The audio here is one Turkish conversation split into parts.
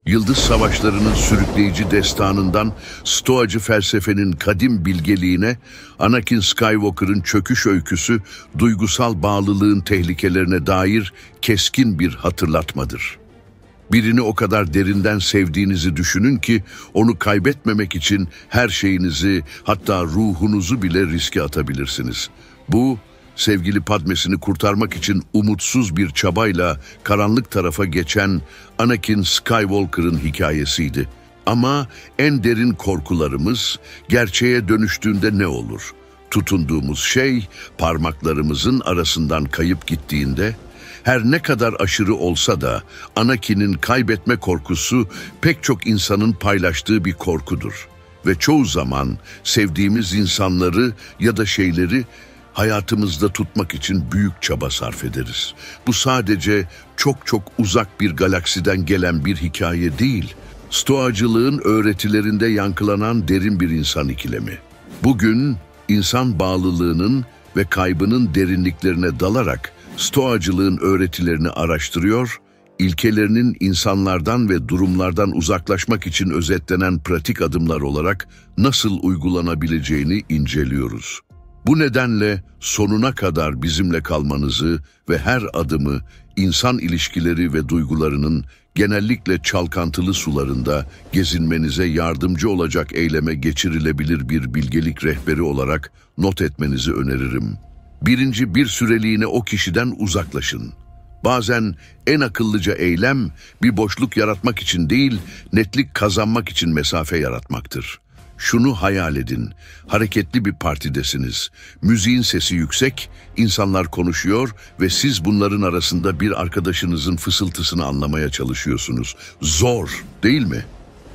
Yıldız savaşlarının sürükleyici destanından Stoacı felsefenin kadim bilgeliğine, Anakin Skywalker'ın çöküş öyküsü, duygusal bağlılığın tehlikelerine dair keskin bir hatırlatmadır. Birini o kadar derinden sevdiğinizi düşünün ki, onu kaybetmemek için her şeyinizi, hatta ruhunuzu bile riske atabilirsiniz. Bu, sevgili Padme'sini kurtarmak için umutsuz bir çabayla karanlık tarafa geçen Anakin Skywalker'ın hikayesiydi. Ama en derin korkularımız gerçeğe dönüştüğünde ne olur? Tutunduğumuz şey parmaklarımızın arasından kayıp gittiğinde, her ne kadar aşırı olsa da Anakin'in kaybetme korkusu pek çok insanın paylaştığı bir korkudur. Ve çoğu zaman sevdiğimiz insanları ya da şeyleri hayatımızda tutmak için büyük çaba sarf ederiz. Bu sadece çok uzak bir galaksiden gelen bir hikaye değil, Stoacılığın öğretilerinde yankılanan derin bir insan ikilemi. Bugün insan bağlılığının ve kaybının derinliklerine dalarak Stoacılığın öğretilerini araştırıyor, ilkelerinin insanlardan ve durumlardan uzaklaşmak için özetlenen pratik adımlar olarak nasıl uygulanabileceğini inceliyoruz. Bu nedenle sonuna kadar bizimle kalmanızı ve her adımı insan ilişkileri ve duygularının genellikle çalkantılı sularında gezinmenize yardımcı olacak eyleme geçirilebilir bir bilgelik rehberi olarak not etmenizi öneririm. Birinci, bir süreliğine o kişiden uzaklaşın. Bazen en akıllıca eylem bir boşluk yaratmak için değil, netlik kazanmak için mesafe yaratmaktır. Şunu hayal edin, hareketli bir partidesiniz. Müziğin sesi yüksek, insanlar konuşuyor ve siz bunların arasında bir arkadaşınızın fısıltısını anlamaya çalışıyorsunuz. Zor, değil mi?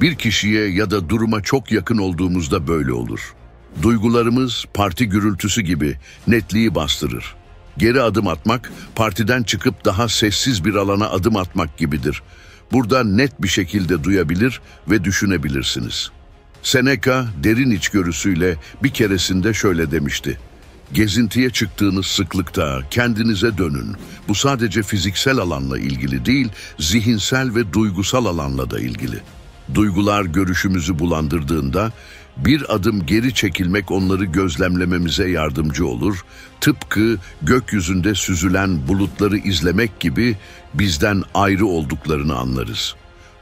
Bir kişiye ya da duruma çok yakın olduğumuzda böyle olur. Duygularımız parti gürültüsü gibi netliği bastırır. Geri adım atmak, partiden çıkıp daha sessiz bir alana adım atmak gibidir. Burada net bir şekilde duyabilir ve düşünebilirsiniz. Seneca derin içgörüsüyle bir keresinde şöyle demişti: gezintiye çıktığınız sıklıkta kendinize dönün. Bu sadece fiziksel alanla ilgili değil, zihinsel ve duygusal alanla da ilgili. Duygular görüşümüzü bulandırdığında bir adım geri çekilmek onları gözlemlememize yardımcı olur. Tıpkı gökyüzünde süzülen bulutları izlemek gibi bizden ayrı olduklarını anlarız.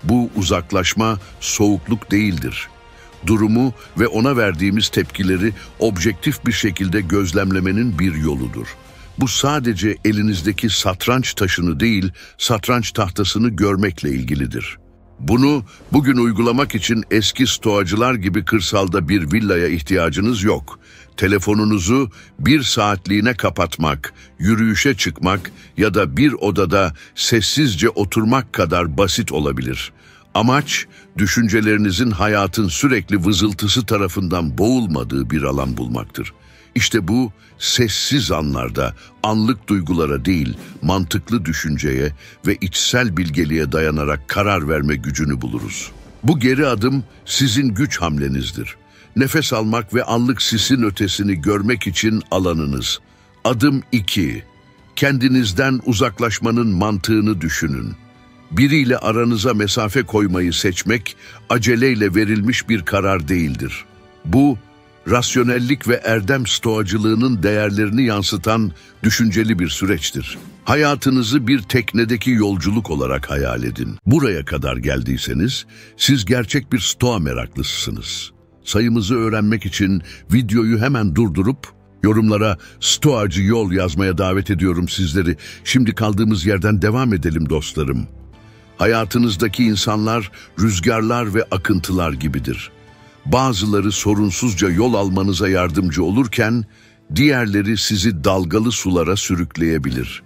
Bu uzaklaşma soğukluk değildir. Durumu ve ona verdiğimiz tepkileri objektif bir şekilde gözlemlemenin bir yoludur. Bu sadece elinizdeki satranç taşını değil, satranç tahtasını görmekle ilgilidir. Bunu bugün uygulamak için eski stoacılar gibi kırsalda bir villaya ihtiyacınız yok. Telefonunuzu bir saatliğine kapatmak, yürüyüşe çıkmak ya da bir odada sessizce oturmak kadar basit olabilir. Amaç, düşüncelerinizin hayatın sürekli vızıltısı tarafından boğulmadığı bir alan bulmaktır. İşte bu, sessiz anlarda, anlık duygulara değil, mantıklı düşünceye ve içsel bilgeliğe dayanarak karar verme gücünü buluruz. Bu geri adım sizin güç hamlenizdir. Nefes almak ve anlık sisin ötesini görmek için alanınız. Adım 2. Kendinizden uzaklaşmanın mantığını düşünün. Biriyle aranıza mesafe koymayı seçmek, aceleyle verilmiş bir karar değildir. Bu, rasyonellik ve erdem stoacılığının değerlerini yansıtan düşünceli bir süreçtir. Hayatınızı bir teknedeki yolculuk olarak hayal edin. Buraya kadar geldiyseniz, siz gerçek bir stoa meraklısısınız. Sayımızı öğrenmek için videoyu hemen durdurup, yorumlara "Stoacı yol" yazmaya davet ediyorum sizleri. Şimdi kaldığımız yerden devam edelim dostlarım. Hayatınızdaki insanlar, rüzgarlar ve akıntılar gibidir. Bazıları sorunsuzca yol almanıza yardımcı olurken, diğerleri sizi dalgalı sulara sürükleyebilir.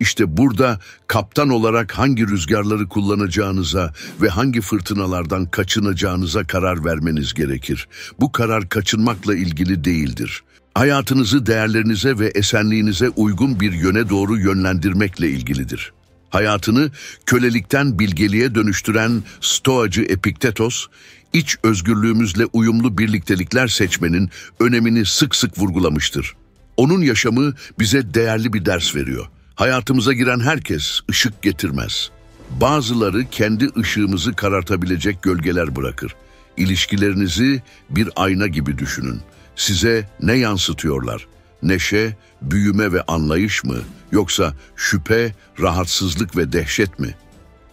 İşte burada kaptan olarak hangi rüzgarları kullanacağınıza ve hangi fırtınalardan kaçınacağınıza karar vermeniz gerekir. Bu karar kaçınmakla ilgili değildir. Hayatınızı değerlerinize ve esenliğinize uygun bir yöne doğru yönlendirmekle ilgilidir. Hayatını kölelikten bilgeliğe dönüştüren stoacı Epiktetos, iç özgürlüğümüzle uyumlu birliktelikler seçmenin önemini sık sık vurgulamıştır. Onun yaşamı bize değerli bir ders veriyor. Hayatımıza giren herkes ışık getirmez. Bazıları kendi ışığımızı karartabilecek gölgeler bırakır. İlişkilerinizi bir ayna gibi düşünün. Size ne yansıtıyorlar? Neşe, büyüme ve anlayış mı? Yoksa şüphe, rahatsızlık ve dehşet mi?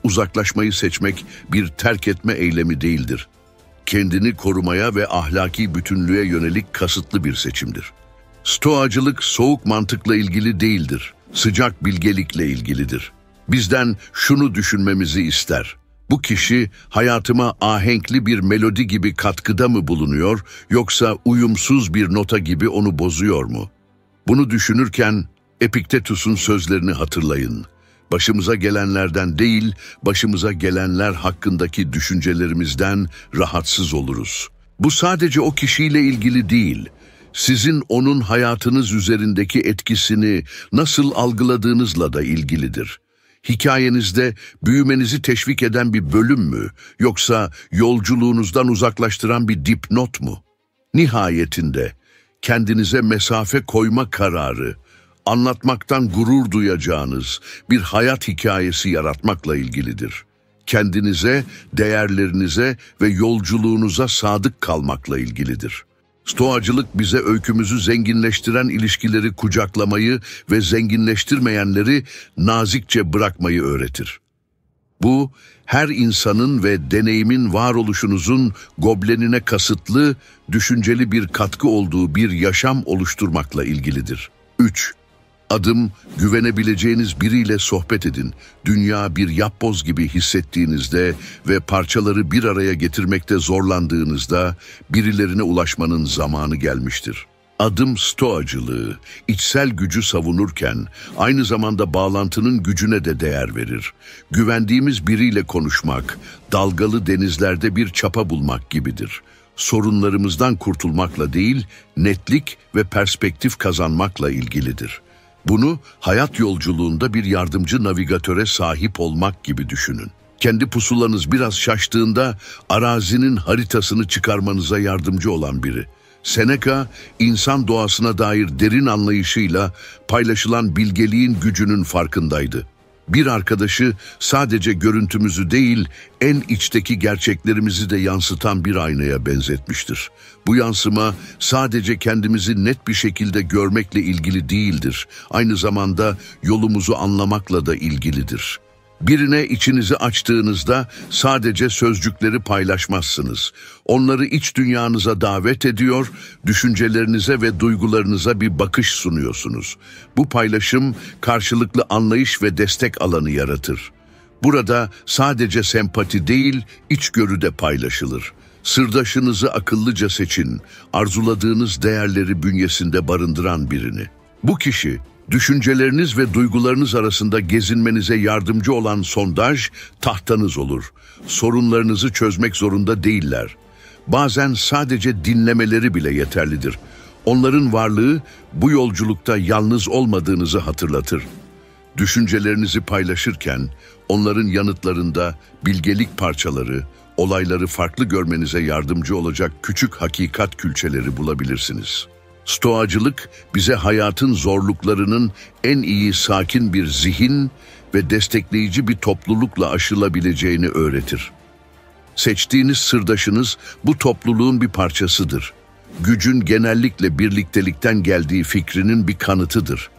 Uzaklaşmayı seçmek bir terk etme eylemi değildir. Kendini korumaya ve ahlaki bütünlüğe yönelik kasıtlı bir seçimdir. Stoacılık soğuk mantıkla ilgili değildir, sıcak bilgelikle ilgilidir. Bizden şunu düşünmemizi ister: bu kişi hayatıma ahenkli bir melodi gibi katkıda mı bulunuyor, yoksa uyumsuz bir nota gibi onu bozuyor mu? Bunu düşünürken Epiktetus'un sözlerini hatırlayın. Başımıza gelenlerden değil, başımıza gelenler hakkındaki düşüncelerimizden rahatsız oluruz. Bu sadece o kişiyle ilgili değil, sizin onun hayatınız üzerindeki etkisini nasıl algıladığınızla da ilgilidir. Hikayenizde büyümenizi teşvik eden bir bölüm mü, yoksa yolculuğunuzdan uzaklaştıran bir dipnot mu? Nihayetinde kendinize mesafe koyma kararı, anlatmaktan gurur duyacağınız bir hayat hikayesi yaratmakla ilgilidir. Kendinize, değerlerinize ve yolculuğunuza sadık kalmakla ilgilidir. Stoacılık bize öykümüzü zenginleştiren ilişkileri kucaklamayı ve zenginleştirmeyenleri nazikçe bırakmayı öğretir. Bu, her insanın ve deneyimin varoluşunuzun goblenine kasıtlı, düşünceli bir katkı olduğu bir yaşam oluşturmakla ilgilidir. 3. Adım, güvenebileceğiniz biriyle sohbet edin. Dünya bir yapboz gibi hissettiğinizde ve parçaları bir araya getirmekte zorlandığınızda birilerine ulaşmanın zamanı gelmiştir. Adım stoacılığı, içsel gücü savunurken aynı zamanda bağlantının gücüne de değer verir. Güvendiğimiz biriyle konuşmak, dalgalı denizlerde bir çapa bulmak gibidir. Sorunlarımızdan kurtulmakla değil, netlik ve perspektif kazanmakla ilgilidir. Bunu hayat yolculuğunda bir yardımcı navigatöre sahip olmak gibi düşünün. Kendi pusulanız biraz şaştığında arazinin haritasını çıkarmanıza yardımcı olan biri. Seneca, insan doğasına dair derin anlayışıyla paylaşılan bilgeliğin gücünün farkındaydı. Bir arkadaşı sadece görüntümüzü değil, en içteki gerçeklerimizi de yansıtan bir aynaya benzetmiştir. Bu yansıma sadece kendimizi net bir şekilde görmekle ilgili değildir. Aynı zamanda yolumuzu anlamakla da ilgilidir. Birine içinizi açtığınızda sadece sözcükleri paylaşmazsınız. Onları iç dünyanıza davet ediyor, düşüncelerinize ve duygularınıza bir bakış sunuyorsunuz. Bu paylaşım karşılıklı anlayış ve destek alanı yaratır. Burada sadece sempati değil, içgörü de paylaşılır. Sırdaşınızı akıllıca seçin, arzuladığınız değerleri bünyesinde barındıran birini. Bu kişi, düşünceleriniz ve duygularınız arasında gezinmenize yardımcı olan sondaj tahtanız olur. Sorunlarınızı çözmek zorunda değiller. Bazen sadece dinlemeleri bile yeterlidir. Onların varlığı bu yolculukta yalnız olmadığınızı hatırlatır. Düşüncelerinizi paylaşırken onların yanıtlarında bilgelik parçaları, olayları farklı görmenize yardımcı olacak küçük hakikat külçeleri bulabilirsiniz. Stoacılık bize hayatın zorluklarının en iyi sakin bir zihin ve destekleyici bir toplulukla aşılabileceğini öğretir. Seçtiğiniz sırdaşınız bu topluluğun bir parçasıdır. Gücün genellikle birliktelikten geldiği fikrinin bir kanıtıdır.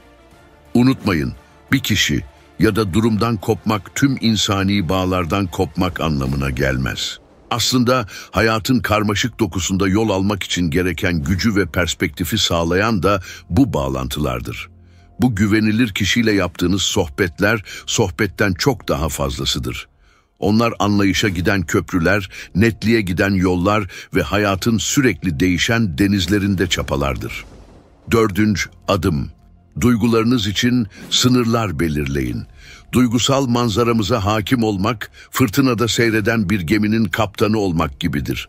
Unutmayın, bir kişi ya da durumdan kopmak tüm insani bağlardan kopmak anlamına gelmez. Aslında hayatın karmaşık dokusunda yol almak için gereken gücü ve perspektifi sağlayan da bu bağlantılardır. Bu güvenilir kişiyle yaptığınız sohbetler, sohbetten çok daha fazlasıdır. Onlar anlayışa giden köprüler, netliğe giden yollar ve hayatın sürekli değişen denizlerinde çapalardır. 4. adım. Duygularınız için sınırlar belirleyin. Duygusal manzaramıza hakim olmak, fırtınada seyreden bir geminin kaptanı olmak gibidir.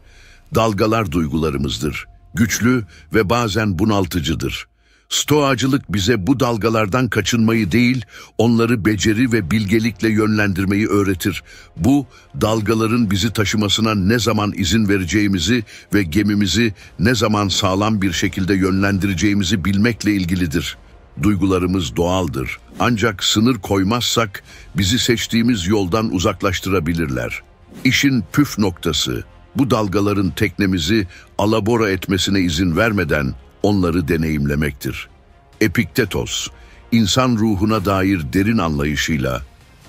Dalgalar duygularımızdır. Güçlü ve bazen bunaltıcıdır. Stoacılık bize bu dalgalardan kaçınmayı değil, onları beceri ve bilgelikle yönlendirmeyi öğretir. Bu, dalgaların bizi taşımasına ne zaman izin vereceğimizi ve gemimizi ne zaman sağlam bir şekilde yönlendireceğimizi bilmekle ilgilidir. Duygularımız doğaldır. Ancak sınır koymazsak bizi seçtiğimiz yoldan uzaklaştırabilirler. İşin püf noktası, bu dalgaların teknemizi alabora etmesine izin vermeden onları deneyimlemektir. Epiktetos, insan ruhuna dair derin anlayışıyla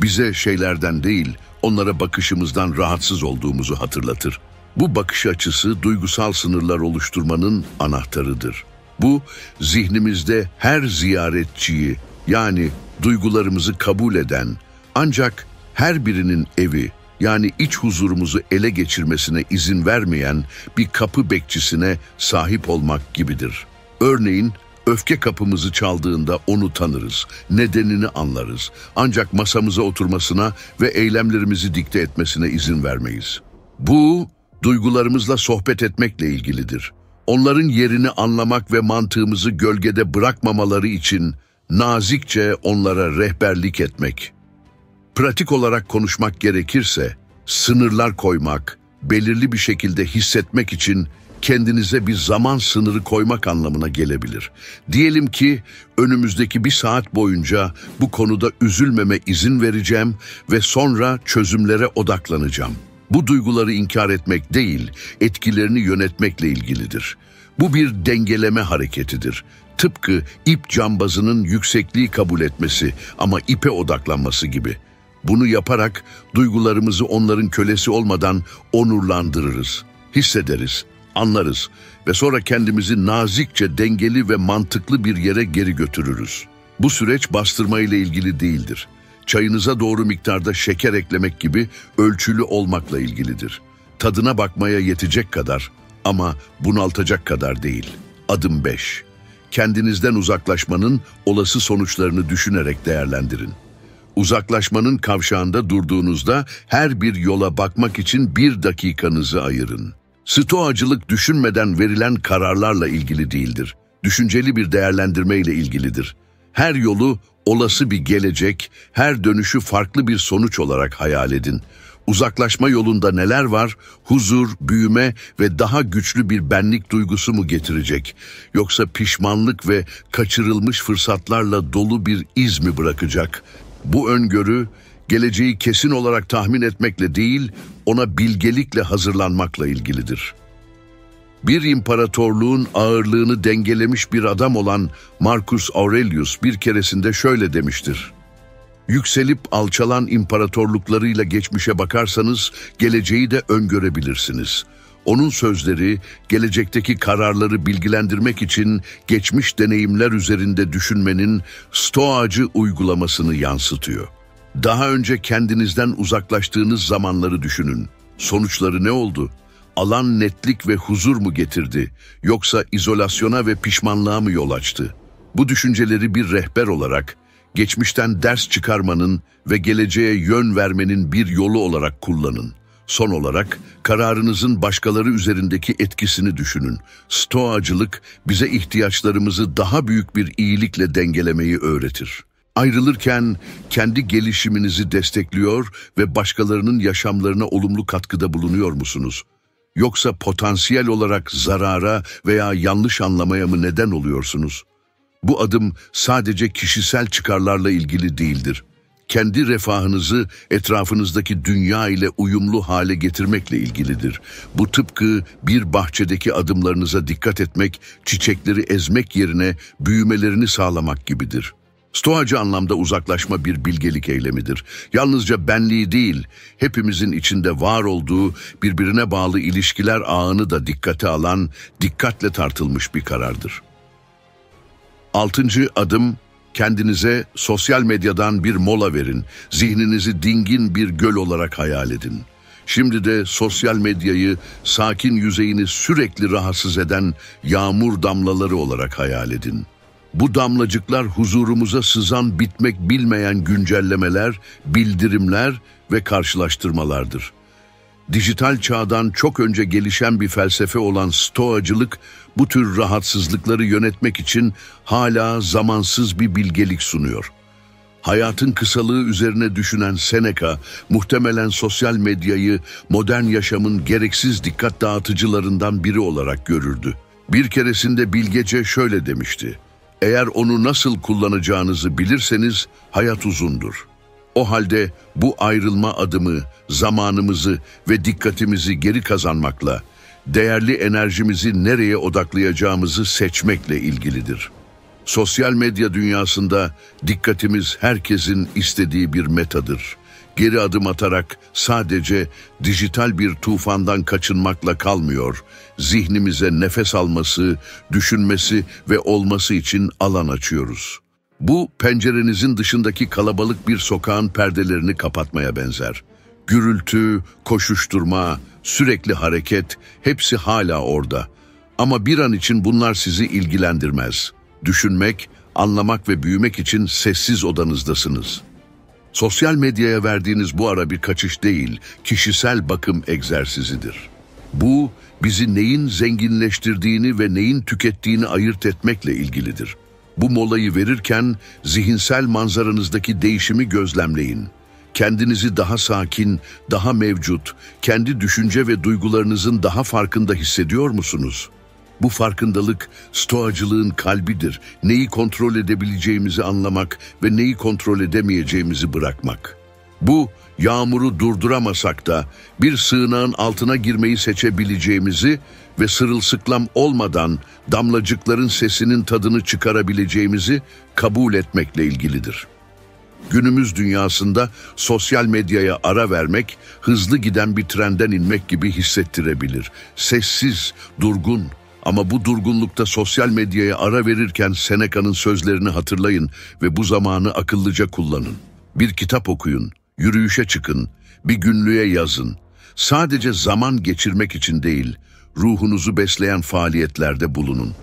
bize şeylerden değil, onlara bakışımızdan rahatsız olduğumuzu hatırlatır. Bu bakış açısı duygusal sınırlar oluşturmanın anahtarıdır. Bu, zihnimizde her ziyaretçiyi, yani duygularımızı kabul eden, ancak her birinin evi, yani iç huzurumuzu ele geçirmesine izin vermeyen bir kapı bekçisine sahip olmak gibidir. Örneğin, öfke kapımızı çaldığında onu tanırız, nedenini anlarız. Ancak masamıza oturmasına ve eylemlerimizi dikte etmesine izin vermeyiz. Bu, duygularımızla sohbet etmekle ilgilidir. Onların yerini anlamak ve mantığımızı gölgede bırakmamaları için nazikçe onlara rehberlik etmek. Pratik olarak konuşmak gerekirse, sınırlar koymak, belirli bir şekilde hissetmek için kendinize bir zaman sınırı koymak anlamına gelebilir. Diyelim ki önümüzdeki bir saat boyunca bu konuda üzülmeme izin vereceğim ve sonra çözümlere odaklanacağım. Bu duyguları inkar etmek değil, etkilerini yönetmekle ilgilidir. Bu bir dengeleme hareketidir. Tıpkı ip cambazının yüksekliği kabul etmesi ama ipe odaklanması gibi. Bunu yaparak duygularımızı onların kölesi olmadan onurlandırırız, hissederiz, anlarız ve sonra kendimizi nazikçe dengeli ve mantıklı bir yere geri götürürüz. Bu süreç bastırma ile ilgili değildir. Çayınıza doğru miktarda şeker eklemek gibi ölçülü olmakla ilgilidir. Tadına bakmaya yetecek kadar ama bunaltacak kadar değil. Adım 5. Kendinizden uzaklaşmanın olası sonuçlarını düşünerek değerlendirin. Uzaklaşmanın kavşağında durduğunuzda her bir yola bakmak için 1 dakikanızı ayırın. Stoacılık düşünmeden verilen kararlarla ilgili değildir. Düşünceli bir değerlendirme ile ilgilidir. Her yolu olası bir gelecek, her dönüşü farklı bir sonuç olarak hayal edin. Uzaklaşma yolunda neler var? Huzur, büyüme ve daha güçlü bir benlik duygusu mu getirecek? Yoksa pişmanlık ve kaçırılmış fırsatlarla dolu bir iz mi bırakacak? Bu öngörü, geleceği kesin olarak tahmin etmekle değil, ona bilgelikle hazırlanmakla ilgilidir. Bir imparatorluğun ağırlığını dengelemiş bir adam olan Marcus Aurelius bir keresinde şöyle demiştir: "Yükselip alçalan imparatorluklarıyla geçmişe bakarsanız geleceği de öngörebilirsiniz." Onun sözleri, gelecekteki kararları bilgilendirmek için geçmiş deneyimler üzerinde düşünmenin stoacı uygulamasını yansıtıyor. Daha önce kendinizden uzaklaştığınız zamanları düşünün. Sonuçları ne oldu? Alan netlik ve huzur mu getirdi, yoksa izolasyona ve pişmanlığa mı yol açtı? Bu düşünceleri bir rehber olarak, geçmişten ders çıkarmanın ve geleceğe yön vermenin bir yolu olarak kullanın. Son olarak, kararınızın başkaları üzerindeki etkisini düşünün. Stoacılık, bize ihtiyaçlarımızı daha büyük bir iyilikle dengelemeyi öğretir. Ayrılırken kendi gelişiminizi destekliyor ve başkalarının yaşamlarına olumlu katkıda bulunuyor musunuz? Yoksa potansiyel olarak zarara veya yanlış anlamaya mı neden oluyorsunuz? Bu adım sadece kişisel çıkarlarla ilgili değildir. Kendi refahınızı etrafınızdaki dünya ile uyumlu hale getirmekle ilgilidir. Bu tıpkı bir bahçedeki adımlarınıza dikkat etmek, çiçekleri ezmek yerine büyümelerini sağlamak gibidir. Stoacı anlamda uzaklaşma bir bilgelik eylemidir. Yalnızca benliği değil, hepimizin içinde var olduğu birbirine bağlı ilişkiler ağını da dikkate alan, dikkatle tartılmış bir karardır. 6. adım, kendinize sosyal medyadan bir mola verin. Zihninizi dingin bir göl olarak hayal edin. Şimdi de sosyal medyayı sakin yüzeyini sürekli rahatsız eden yağmur damlaları olarak hayal edin. Bu damlacıklar huzurumuza sızan bitmek bilmeyen güncellemeler, bildirimler ve karşılaştırmalardır. Dijital çağdan çok önce gelişen bir felsefe olan stoacılık, bu tür rahatsızlıkları yönetmek için hala zamansız bir bilgelik sunuyor. Hayatın kısalığı üzerine düşünen Seneca, muhtemelen sosyal medyayı modern yaşamın gereksiz dikkat dağıtıcılarından biri olarak görürdü. Bir keresinde bilgece şöyle demişti: Eğer onu nasıl kullanacağınızı bilirseniz hayat uzundur. O halde bu ayrılma adımı, zamanımızı ve dikkatimizi geri kazanmakla, değerli enerjimizi nereye odaklayacağımızı seçmekle ilgilidir. Sosyal medya dünyasında dikkatimiz herkesin istediği bir metadır. Geri adım atarak sadece dijital bir tufandan kaçınmakla kalmıyor, zihnimize nefes alması, düşünmesi ve olması için alan açıyoruz. Bu, pencerenizin dışındaki kalabalık bir sokağın perdelerini kapatmaya benzer. Gürültü, koşuşturma, sürekli hareket, hepsi hala orada. Ama bir an için bunlar sizi ilgilendirmez. Düşünmek, anlamak ve büyümek için sessiz odanızdasınız. Sosyal medyaya verdiğiniz bu ara bir kaçış değil, kişisel bakım egzersizidir. Bu, bizi neyin zenginleştirdiğini ve neyin tükettiğini ayırt etmekle ilgilidir. Bu molayı verirken zihinsel manzaranızdaki değişimi gözlemleyin. Kendinizi daha sakin, daha mevcut, kendi düşünce ve duygularınızın daha farkında hissediyor musunuz? Bu farkındalık, stoacılığın kalbidir. Neyi kontrol edebileceğimizi anlamak ve neyi kontrol edemeyeceğimizi bırakmak. Bu, yağmuru durduramasak da bir sığınağın altına girmeyi seçebileceğimizi ve sırılsıklam olmadan damlacıkların sesinin tadını çıkarabileceğimizi kabul etmekle ilgilidir. Günümüz dünyasında sosyal medyaya ara vermek, hızlı giden bir trenden inmek gibi hissettirebilir. Sessiz, durgun. Ama bu durgunlukta sosyal medyaya ara verirken Seneca'nın sözlerini hatırlayın ve bu zamanı akıllıca kullanın. Bir kitap okuyun, yürüyüşe çıkın, bir günlüğe yazın. Sadece zaman geçirmek için değil, ruhunuzu besleyen faaliyetlerde bulunun.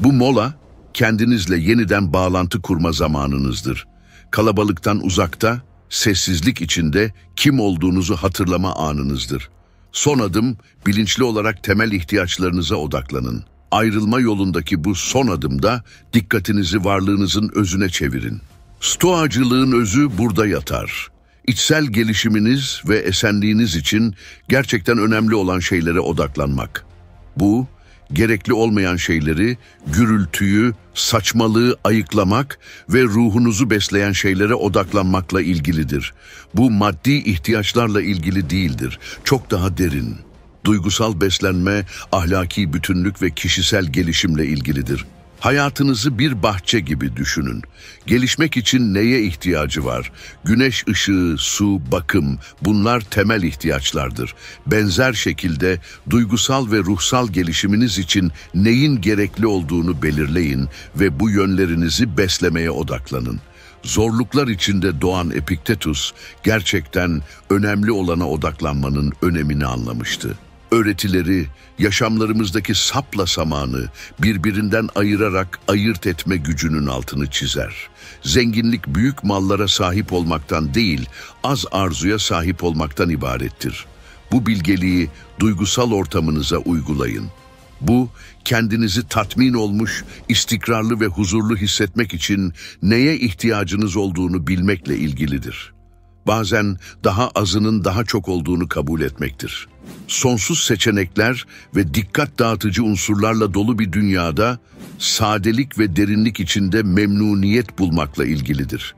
Bu mola, kendinizle yeniden bağlantı kurma zamanınızdır. Kalabalıktan uzakta, sessizlik içinde kim olduğunuzu hatırlama anınızdır. Son adım, bilinçli olarak temel ihtiyaçlarınıza odaklanın. Ayrılma yolundaki bu son adımda dikkatinizi varlığınızın özüne çevirin. Stoacılığın özü burada yatar. İçsel gelişiminiz ve esenliğiniz için gerçekten önemli olan şeylere odaklanmak. Bu, gerekli olmayan şeyleri, gürültüyü, saçmalığı ayıklamak ve ruhunuzu besleyen şeylere odaklanmakla ilgilidir. Bu maddi ihtiyaçlarla ilgili değildir, çok daha derin. Duygusal beslenme, ahlaki bütünlük ve kişisel gelişimle ilgilidir. Hayatınızı bir bahçe gibi düşünün. Gelişmek için neye ihtiyacı var? Güneş ışığı, su, bakım, bunlar temel ihtiyaçlardır. Benzer şekilde duygusal ve ruhsal gelişiminiz için neyin gerekli olduğunu belirleyin ve bu yönlerinizi beslemeye odaklanın. Zorluklar içinde doğan Epiktetus gerçekten önemli olana odaklanmanın önemini anlamıştı. Öğretileri, yaşamlarımızdaki sapla samanı birbirinden ayırarak ayırt etme gücünün altını çizer. Zenginlik büyük mallara sahip olmaktan değil, az arzuya sahip olmaktan ibarettir. Bu bilgeliği duygusal ortamınıza uygulayın. Bu, kendinizi tatmin olmuş, istikrarlı ve huzurlu hissetmek için neye ihtiyacınız olduğunu bilmekle ilgilidir. Bazen daha azının daha çok olduğunu kabul etmektir. Sonsuz seçenekler ve dikkat dağıtıcı unsurlarla dolu bir dünyada sadelik ve derinlik içinde memnuniyet bulmakla ilgilidir.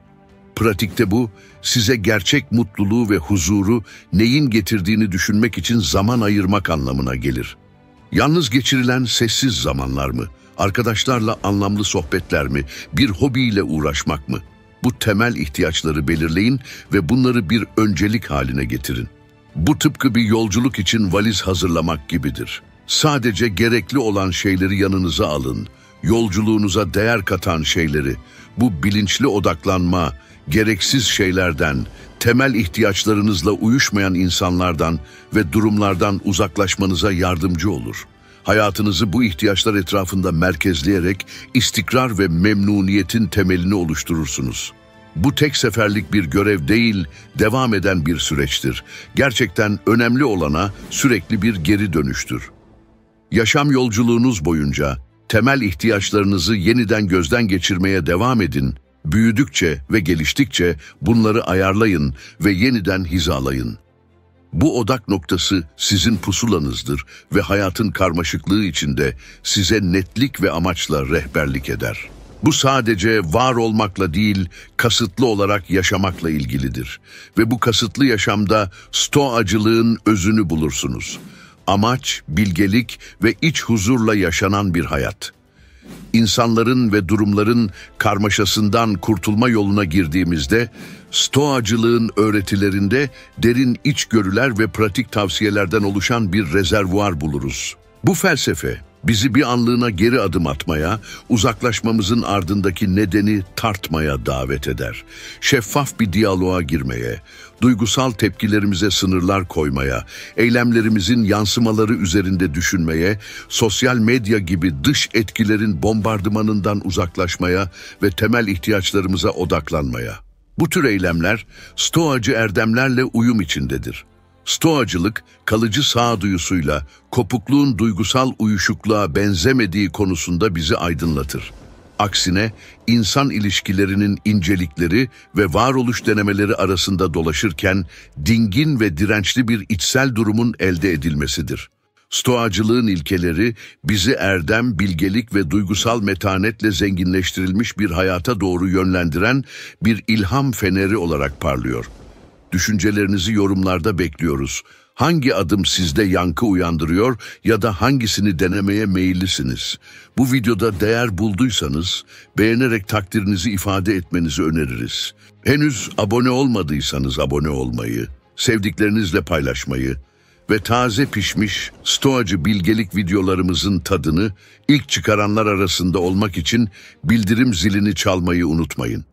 Pratikte bu, size gerçek mutluluğu ve huzuru neyin getirdiğini düşünmek için zaman ayırmak anlamına gelir. Yalnız geçirilen sessiz zamanlar mı? Arkadaşlarla anlamlı sohbetler mi? Bir hobiyle uğraşmak mı? Bu temel ihtiyaçları belirleyin ve bunları bir öncelik haline getirin. Bu tıpkı bir yolculuk için valiz hazırlamak gibidir. Sadece gerekli olan şeyleri yanınıza alın. Yolculuğunuza değer katan şeyleri, bu bilinçli odaklanma, gereksiz şeylerden, temel ihtiyaçlarınızla uyuşmayan insanlardan ve durumlardan uzaklaşmanıza yardımcı olur. Hayatınızı bu ihtiyaçlar etrafında merkezleyerek istikrar ve memnuniyetin temelini oluşturursunuz. Bu tek seferlik bir görev değil, devam eden bir süreçtir. Gerçekten önemli olana sürekli bir geri dönüştür. Yaşam yolculuğunuz boyunca temel ihtiyaçlarınızı yeniden gözden geçirmeye devam edin. Büyüdükçe ve geliştikçe bunları ayarlayın ve yeniden hizalayın. Bu odak noktası sizin pusulanızdır ve hayatın karmaşıklığı içinde size netlik ve amaçla rehberlik eder. Bu sadece var olmakla değil, kasıtlı olarak yaşamakla ilgilidir. Ve bu kasıtlı yaşamda stoacılığın özünü bulursunuz. Amaç, bilgelik ve iç huzurla yaşanan bir hayat. İnsanların ve durumların karmaşasından kurtulma yoluna girdiğimizde, stoacılığın öğretilerinde derin içgörüler ve pratik tavsiyelerden oluşan bir rezervuar buluruz. Bu felsefe, bizi bir anlığına geri adım atmaya, uzaklaşmamızın ardındaki nedeni tartmaya davet eder. Şeffaf bir diyaloğa girmeye, duygusal tepkilerimize sınırlar koymaya, eylemlerimizin yansımaları üzerinde düşünmeye, sosyal medya gibi dış etkilerin bombardımanından uzaklaşmaya ve temel ihtiyaçlarımıza odaklanmaya. Bu tür eylemler, stoacı erdemlerle uyum içindedir. Stoacılık, kalıcı sağduyusuyla kopukluğun duygusal uyuşukluğa benzemediği konusunda bizi aydınlatır. Aksine, insan ilişkilerinin incelikleri ve varoluş denemeleri arasında dolaşırken dingin ve dirençli bir içsel durumun elde edilmesidir. Stoacılığın ilkeleri bizi erdem, bilgelik ve duygusal metanetle zenginleştirilmiş bir hayata doğru yönlendiren bir ilham feneri olarak parlıyor. Düşüncelerinizi yorumlarda bekliyoruz. Hangi adım sizde yankı uyandırıyor ya da hangisini denemeye meyillisiniz? Bu videoda değer bulduysanız beğenerek takdirinizi ifade etmenizi öneririz. Henüz abone olmadıysanız abone olmayı, sevdiklerinizle paylaşmayı ve taze pişmiş stoacı bilgelik videolarımızın tadını ilk çıkaranlar arasında olmak için bildirim zilini çalmayı unutmayın.